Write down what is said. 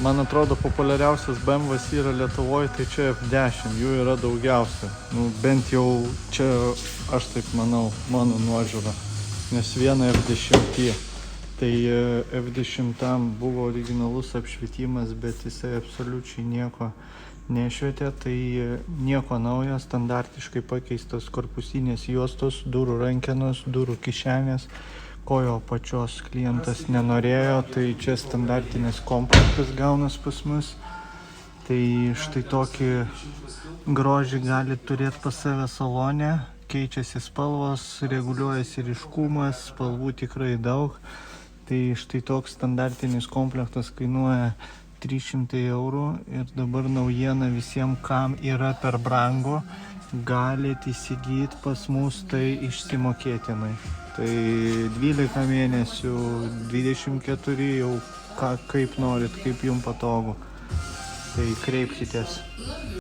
Man atrodo, populiariausias BMW yra Lietuvoje, tai čia F10, jų yra daugiausia. Nu, bent jau čia, aš taip manau, mano nuožiūra, nes viena F10. Tai F10 buvo originalus apšvietimas, bet jisai absoliučiai nieko nešvietė, tai nieko naujo, standartiškai pakeistos korpusinės juostos, durų rankenos, durų kišenės, kojo pačios klientas nenorėjo, tai čia standartinis komplektas gaunas pas mus. Tai štai tokį grožį gali turėti pas save salone, keičiasi spalvos, reguliuojasi ryškumas, spalvų tikrai daug. Tai štai toks standartinis komplektas kainuoja 300 eurų ir dabar naujiena visiems, kam yra per brangu, galite įsigyti pas mus tai išsimokėtinai. Tai 12 mėnesių, 24 jau kaip norit, kaip jums patogu. Tai kreipkitės.